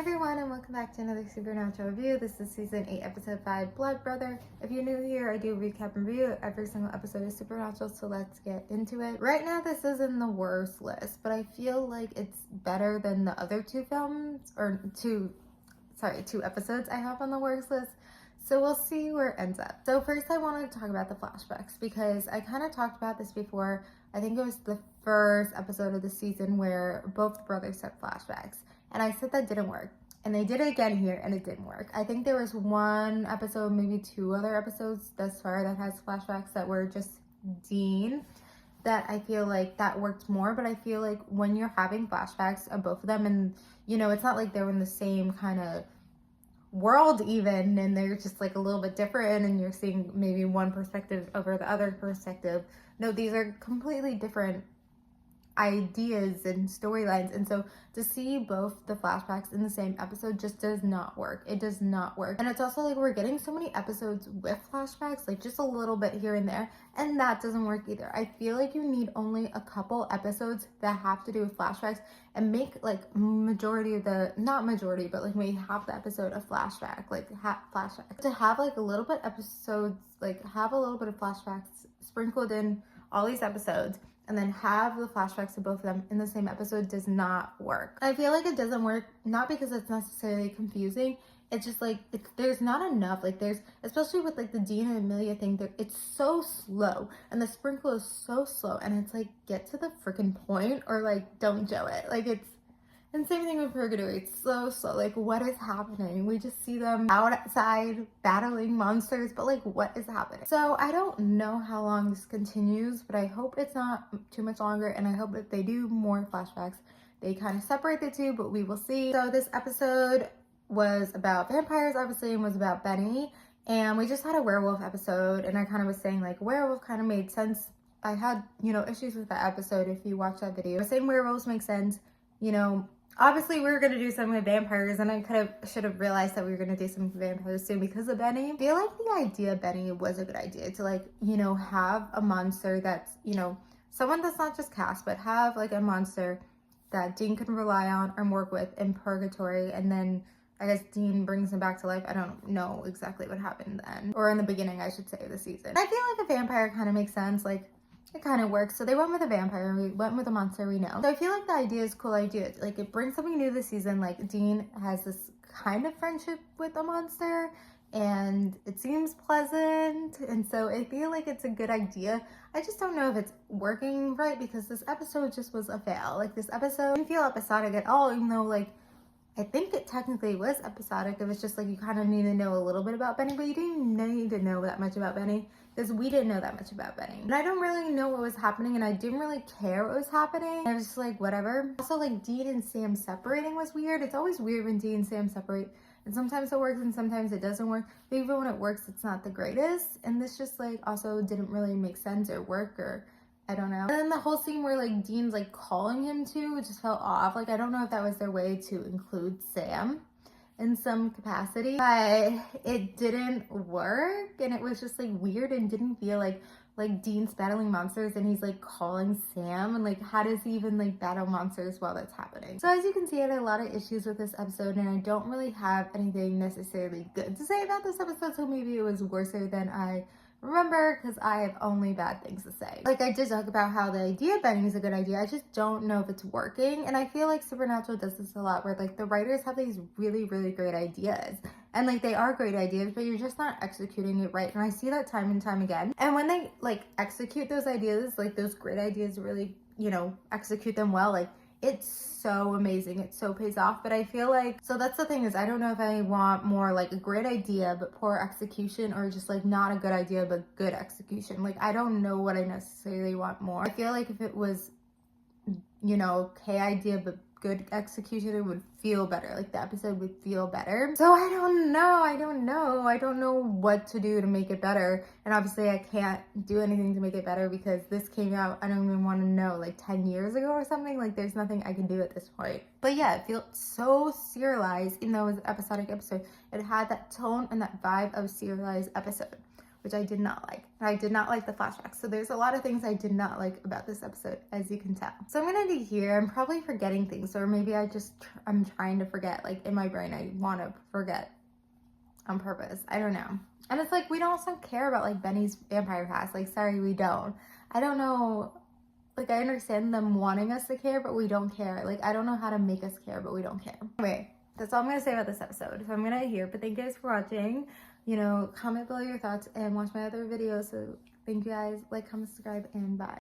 Everyone, and welcome back to another Supernatural review. This is season 8 episode 5, Blood Brother. If you're new here, I do recap and review every single episode of Supernatural, so let's get into it. Right now this is in the worst list, but I feel like it's better than the other two episodes I have on the worst list. So we'll see where it ends up. So first I wanted to talk about the flashbacks because I kind of talked about this before. I think it was the first episode of the season where both the brothers had flashbacks. And I said that didn't work. And they did it again here and it didn't work. I think there was one episode, maybe two other episodes thus far that has flashbacks that were just Dean, that I feel like that worked more. But I feel like when you're having flashbacks of both of them, and you know, it's not like they're in the same kind of world even, and they're just like a little bit different and you're seeing maybe one perspective over the other perspective. No, these are completely different ideas and storylines, and so to see both the flashbacks in the same episode just does not work. It does not work. And it's also like we're getting so many episodes with flashbacks, like just a little bit here and there, and that doesn't work either. I feel like you need only a couple episodes that have to do with flashbacks and make like majority of the, not majority, but like maybe half the episode a flashback, like flashbacks, to have like a little bit episodes, like have a little bit of flashbacks sprinkled in all these episodes, and then have the flashbacks of both of them in the same episode does not work. I feel like it doesn't work, not because it's necessarily confusing, it's just like there's not enough, like there's, especially with like the Dean and Amelia thing, it's so slow and the sprinkle is so slow, and it's like, get to the freaking point or like don't show it. Like it's, and same thing with Purgatory, it's so slow. Like what is happening? We just see them outside battling monsters, but like what is happening? So I don't know how long this continues, but I hope it's not too much longer, and I hope that they do more flashbacks. They kind of separate the two, but we will see. So this episode was about vampires, obviously, and was about Benny, and we just had a werewolf episode, and I kind of was saying like werewolf kind of made sense. I had, you know, issues with that episode if you watch that video. I was saying werewolves make sense, you know. Obviously, we were going to do something with vampires, and I should have realized that we were going to do something with vampires soon because of Benny. I feel like the idea of Benny was a good idea to, like, you know, have a monster that's, you know, someone that's not just cast, but have like a monster that Dean can rely on or work with in Purgatory, and then I guess Dean brings him back to life. I don't know exactly what happened then, or in the beginning, I should say, of the season. I feel like a vampire kind of makes sense, like, it kind of works. So they went with a vampire, we went with a monster we know. So I feel like the idea is a cool idea. Like it brings something new this season. Like Dean has this kind of friendship with a monster and it seems pleasant. And so I feel like it's a good idea. I just don't know if it's working right because this episode just was a fail. Like this episode didn't feel episodic at all, even though like I think it technically was episodic. It was just like you kind of need to know a little bit about Benny, but you didn't need to know that much about Benny because we didn't know that much about Benny. And I don't really know what was happening, and I didn't really care what was happening. I was just like, whatever. Also, like Dean and Sam separating was weird. It's always weird when Dean and Sam separate, and sometimes it works and sometimes it doesn't work. But even when it works, it's not the greatest. And this just like also didn't really make sense or work, or I don't know. And then the whole scene where like Dean's like calling him to, it just felt off. Like I don't know if that was their way to include Sam in some capacity, but it didn't work, and it was just like weird and didn't feel like Dean's battling monsters and he's like calling Sam, and like how does he even like battle monsters while that's happening? So as you can see, I had a lot of issues with this episode, and I don't really have anything necessarily good to say about this episode, so maybe it was worse than I remember because I have only bad things to say. Like I did talk about how the idea of Benny is a good idea. I just don't know if it's working, and I feel like Supernatural does this a lot where like the writers have these really great ideas, and like they are great ideas, but you're just not executing it right. And I see that time and time again. And when they like execute those ideas, like those great ideas, really, you know, execute them well, like it's so amazing, it so pays off. But I feel like, so that's the thing, is I don't know if I want more like a great idea but poor execution, or just like not a good idea but good execution. Like I don't know what I necessarily want more. I feel like if it was, you know, okay idea but good execution, it would feel better. Like the episode would feel better. So I don't know what to do to make it better. And obviously I can't do anything to make it better because this came out, I don't even want to know, like 10 years ago or something. Like there's nothing I can do at this point. But yeah, it feels so serialized, even though it was an episodic episode. It had that tone and that vibe of a serialized episode, which I did not like. I did not like the flashbacks. So there's a lot of things I did not like about this episode, as you can tell. So I'm gonna be here. I'm probably forgetting things, or maybe I'm trying to forget. Like in my brain, I want to forget on purpose. I don't know. And it's like we don't care about like Benny's vampire past. Like, sorry, we don't. I don't know. Like, I understand them wanting us to care, but we don't care. Like, I don't know how to make us care, but we don't care. Anyway, that's all I'm gonna say about this episode. So I'm gonna end here, but thank you guys for watching. You know, comment below your thoughts and watch my other videos. So thank you guys. Like, comment, subscribe, and bye.